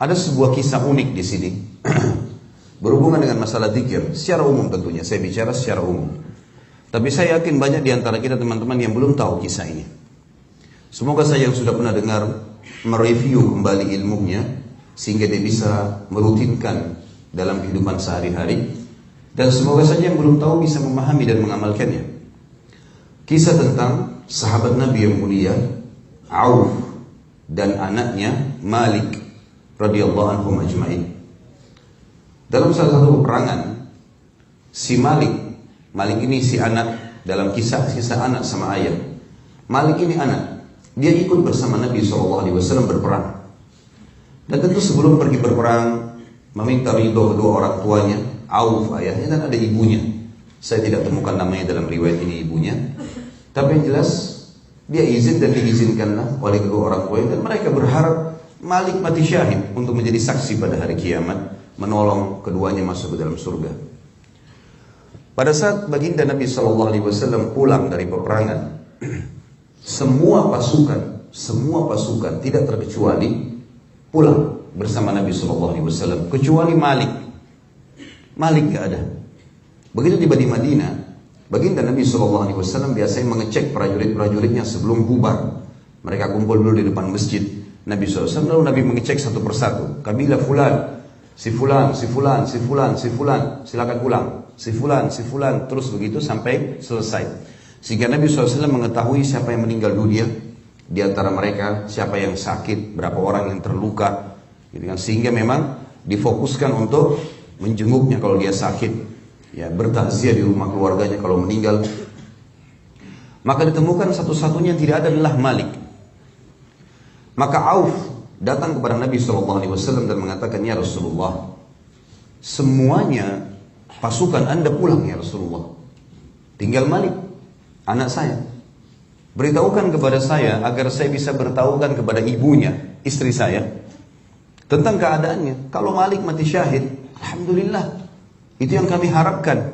Ada sebuah kisah unik di sini berhubungan dengan masalah zikir secara umum tentunya. Saya bicara secara umum. Tapi saya yakin banyak di antara kita teman-teman yang belum tahu kisah ini. Semoga saya yang sudah pernah dengar mereview kembali ilmunya sehingga dia bisa merutinkan dalam kehidupan sehari-hari, dan semoga saja yang belum tahu bisa memahami dan mengamalkannya. Kisah tentang sahabat Nabi yang mulia Auf dan anaknya Malik radhiyallahu anhum ajma'in. Dalam salah satu peperangan, si Malik ini si anak, dalam kisah anak sama ayah. Malik ini anak, dia ikut bersama Nabi SAW berperang. Dan tentu sebelum pergi berperang meminta ridho kedua orang tuanya, Auf ayahnya, dan ada ibunya. Saya tidak temukan namanya dalam riwayat ini ibunya. Tapi yang jelas dia izin dan diizinkanlah oleh kedua orang tuanya, dan mereka berharap Malik mati syahid untuk menjadi saksi pada hari kiamat, menolong keduanya masuk ke dalam surga. Pada saat baginda Nabi SAW pulang dari peperangan, semua pasukan tidak terkecuali pulang bersama Nabi SAW, kecuali Malik. Malik gak ada. Begitu tiba di Madinah, baginda Nabi SAW biasanya mengecek prajurit-prajuritnya sebelum bubar. Mereka kumpul dulu di depan masjid Nabi SAW, lalu Nabi mengecek satu persatu. Kabilah fulan, si fulan, silakan pulang. Si fulan, terus begitu sampai selesai. Sehingga Nabi SAW mengetahui siapa yang meninggal dunia di antara mereka, siapa yang sakit, berapa orang yang terluka, gitu kan. Sehingga memang difokuskan untuk menjenguknya kalau dia sakit, ya, bertakziah di rumah keluarganya kalau meninggal. Maka ditemukan satu-satunya yang tidak ada adalah Malik. Maka Auf datang kepada Nabi SAW dan mengatakan, ya Rasulullah, semuanya pasukan Anda pulang ya Rasulullah, tinggal Malik, anak saya. Beritahukan kepada saya agar saya bisa beritahukan kepada ibunya, istri saya, tentang keadaannya. Kalau Malik mati syahid, alhamdulillah, itu yang kami harapkan.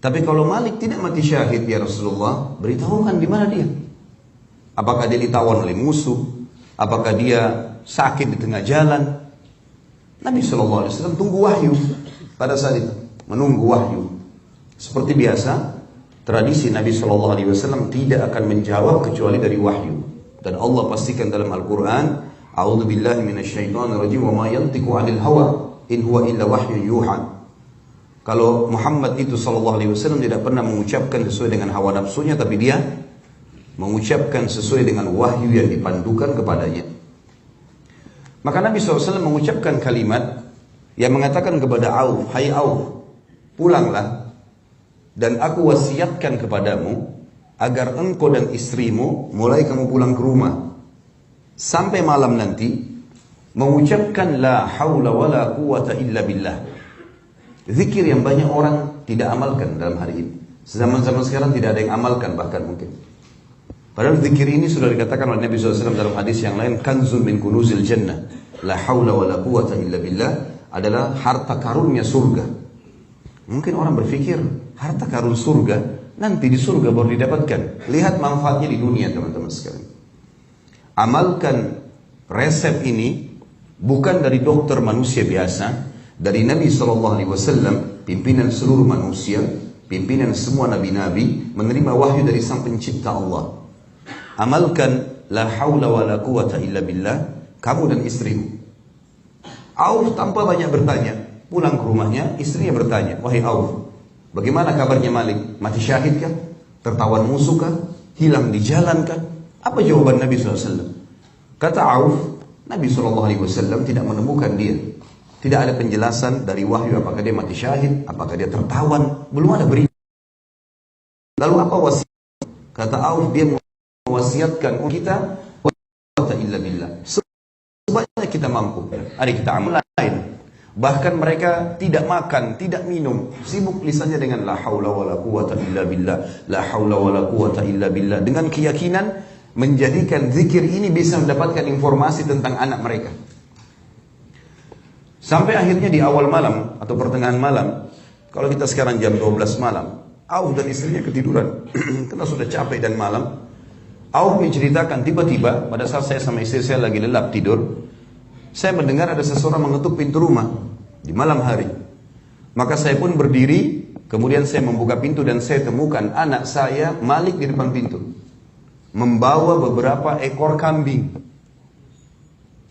Tapi kalau Malik tidak mati syahid ya Rasulullah, beritahukan di mana dia. Apakah dia ditawan oleh musuh? Apakah dia sakit di tengah jalan? Nabi SAW tunggu wahyu pada saat itu, menunggu wahyu. Seperti biasa, tradisi Nabi SAW tidak akan menjawab kecuali dari wahyu. Dan Allah pastikan dalam Al-Quran, A'udzubillahi minasyaitonirrajim, wa ma yantiqu 'anil hawa in huwa illa wahyun yuha. Kalau Muhammad itu SAW tidak pernah mengucapkan sesuai dengan hawa nafsunya, tapi dia mengucapkan sesuai dengan wahyu yang dipandukan kepadanya. Maka Nabi SAW mengucapkan kalimat yang mengatakan kepada Auf, hai Auf, pulanglah, dan aku wasiatkan kepadamu agar engkau dan istrimu mulai kamu pulang ke rumah sampai malam nanti mengucapkan la haula wala quwata illa billah. Zikir yang banyak orang tidak amalkan dalam hari ini. Zaman-zaman sekarang tidak ada yang amalkan bahkan mungkin. Padahal zikir ini sudah dikatakan oleh Nabi SAW dalam hadis yang lain, kanzun min kunuzil jannah, la haula wala quwata illa billah, adalah harta karunnya surga. Mungkin orang berpikir harta karun surga nanti di surga baru didapatkan. Lihat manfaatnya di dunia teman-teman sekalian. Amalkan resep ini bukan dari dokter manusia biasa, dari Nabi SAW, pimpinan seluruh manusia, pimpinan semua nabi-nabi, menerima wahyu dari sang pencipta Allah. Amalkan la haula wala quwata illa billah, kamu dan istrimu. Auf tanpa banyak bertanya, pulang ke rumahnya, istrinya bertanya, wahai Auf, bagaimana kabarnya Malik? Mati syahid kah? Tertawan musuh kah? Hilang di jalan kah? Apa jawaban Nabi SAW? Kata Auf, Nabi SAW tidak menemukan dia. Tidak ada penjelasan dari wahyu apakah dia mati syahid, apakah dia tertawan, belum ada berita. Lalu apa wasiat? Kata Auf, dia mewasiatkan kita wala illa billah, sebanyak kita mampu. Ada kita amal lain. Bahkan mereka tidak makan, tidak minum, sibuk lisannya dengan la haula wala quwata illa billah, la haula wala quwata illa billah, dengan keyakinan menjadikan zikir ini bisa mendapatkan informasi tentang anak mereka. Sampai akhirnya di awal malam atau pertengahan malam, kalau kita sekarang jam 12 malam, Auf dan istrinya ketiduran karena sudah capek dan malam. Auf menceritakan tiba-tiba pada saat saya sama istri saya lagi lelap tidur, saya mendengar ada seseorang mengetuk pintu rumah di malam hari. Maka saya pun berdiri, kemudian saya membuka pintu dan saya temukan anak saya Malik di depan pintu, membawa beberapa ekor kambing.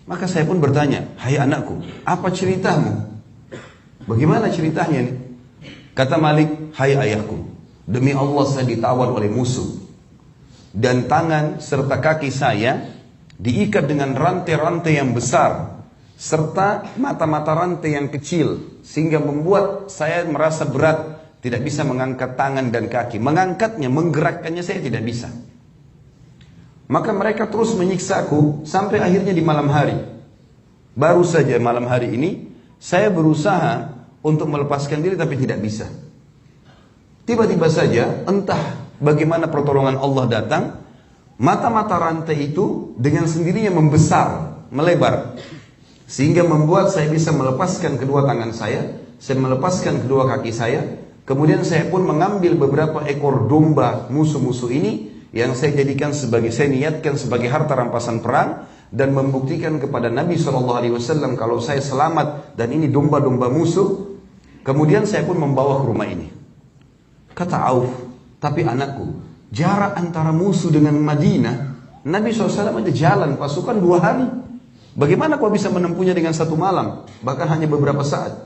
Maka saya pun bertanya, hai anakku, apa ceritamu? Bagaimana ceritanya nih? Kata Malik, hai ayahku, demi Allah saya ditawan oleh musuh, dan tangan serta kaki saya diikat dengan rantai-rantai yang besar, serta mata-mata rantai yang kecil, sehingga membuat saya merasa berat, tidak bisa mengangkat tangan dan kaki. Mengangkatnya, menggerakkannya saya tidak bisa. Maka mereka terus menyiksaku sampai akhirnya di malam hari. Baru saja malam hari ini saya berusaha untuk melepaskan diri tapi tidak bisa. Tiba-tiba saja entah bagaimana pertolongan Allah datang, mata-mata rantai itu dengan sendirinya membesar, melebar, sehingga membuat saya bisa melepaskan kedua tangan saya melepaskan kedua kaki saya. Kemudian saya pun mengambil beberapa ekor domba musuh-musuh ini yang saya niatkan sebagai harta rampasan perang, dan membuktikan kepada Nabi SAW kalau saya selamat dan ini domba-domba musuh. Kemudian saya pun membawa ke rumah ini. Kata Auf, tapi anakku, jarak antara musuh dengan Madinah, Nabi SAW ada jalan pasukan 2 hari. Bagaimana kau bisa menempuhnya dengan 1 malam, bahkan hanya beberapa saat?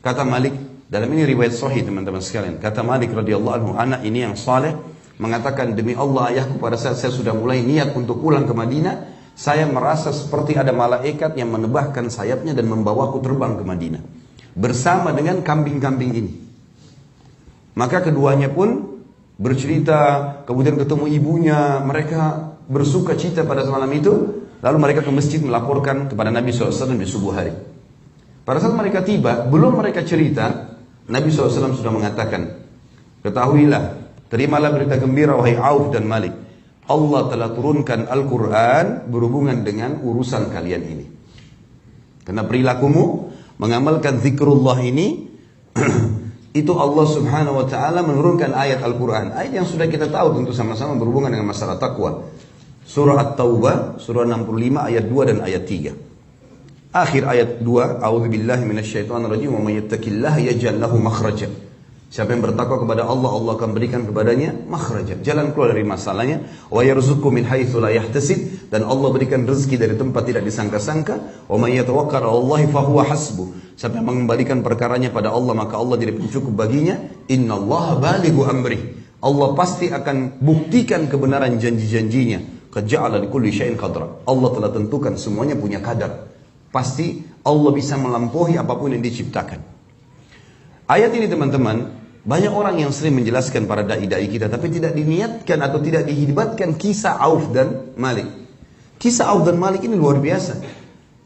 Kata Malik, dalam ini riwayat sahih teman-teman sekalian. Kata Malik radhiyallahu anhu, anak ini yang saleh mengatakan, demi Allah ayahku, pada saat saya sudah mulai niat untuk pulang ke Madinah, saya merasa seperti ada malaikat yang menebahkan sayapnya dan membawaku terbang ke Madinah bersama dengan kambing-kambing ini. Maka keduanya pun bercerita, kemudian ketemu ibunya, mereka bersuka cita pada malam itu. Lalu mereka ke masjid melaporkan kepada Nabi SAW di subuh hari. Pada saat mereka tiba, belum mereka cerita, Nabi SAW sudah mengatakan, ketahuilah, terimalah berita gembira wahai Auf dan Malik, Allah telah turunkan Al-Quran berhubungan dengan urusan kalian ini. Karena perilakumu mengamalkan zikrullah ini, itu Allah Subhanahu wa ta'ala menurunkan ayat Al-Quran. Ayat yang sudah kita tahu tentu sama-sama berhubungan dengan masalah takwa. Surah At-Taubah, surah 65 ayat 2 dan ayat 3. Akhir ayat 2, A'udzubillahi minasyaitonirrajim, wa may yattaqillaha yaj'al lahu makhraja. Siapa yang bertakwa kepada Allah, Allah akan berikan kepadanya makhraja, jalan keluar dari masalahnya. Wa yarzuqhu min haitsu la yahtasib, dan Allah berikan rezeki dari tempat tidak disangka-sangka. Wa may yatawakkal 'alallahi fahuwa hasbuh. Siapa yang mengembalikan perkaranya pada Allah, maka Allah jadi pencukup baginya. Innallaha balighu amrih. Allah pasti akan buktikan kebenaran janji-janjinya. Qad ja'ala likulli syai'in qadra. Allah telah tentukan semuanya punya kadar. Pasti Allah bisa melampaui apapun yang diciptakan. Ayat ini teman-teman, banyak orang yang sering menjelaskan para dai-dai kita, tapi tidak diniatkan atau tidak dihidupkan kisah Auf dan Malik. Kisah Auf dan Malik ini luar biasa.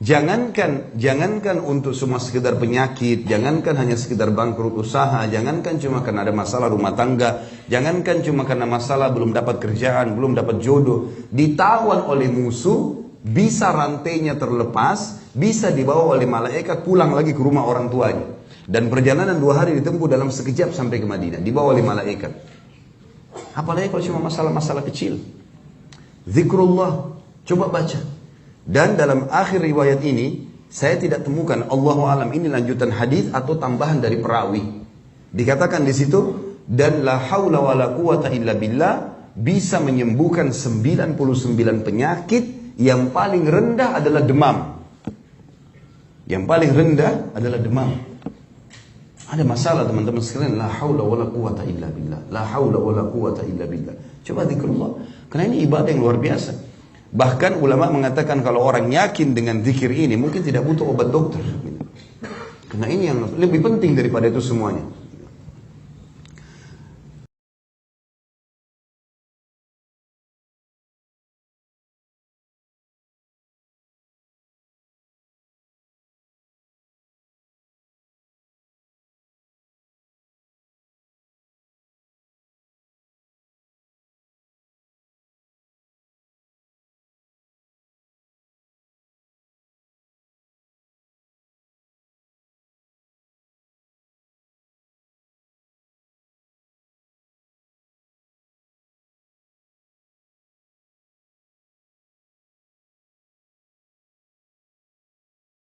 Jangankan untuk semua sekedar penyakit, jangankan hanya sekedar bangkrut usaha, jangankan cuma karena ada masalah rumah tangga, jangankan cuma karena masalah belum dapat kerjaan, belum dapat jodoh, ditawan oleh musuh, bisa rantainya terlepas, bisa dibawa oleh malaikat pulang lagi ke rumah orang tuanya. Dan perjalanan 2 hari ditempuh dalam sekejap sampai ke Madinah, dibawa oleh malaikat. Apalagi kalau cuma masalah-masalah kecil. Zikrullah, coba baca. Dan dalam akhir riwayat ini, saya tidak temukan, Allahu alam ini lanjutan hadis atau tambahan dari perawi. Dikatakan di situ, dan la haula wala quwata illa billah, bisa menyembuhkan 99 penyakit, yang paling rendah adalah demam. Yang paling rendah adalah demam. Ada masalah teman-teman sekalian, la haula wala quwata illa billah, la haula wala quwata illa billah. Coba zikrullah, karena ini ibadah yang luar biasa. Bahkan ulama mengatakan kalau orang yakin dengan zikir ini mungkin tidak butuh obat dokter. Karena ini yang lebih penting daripada itu semuanya.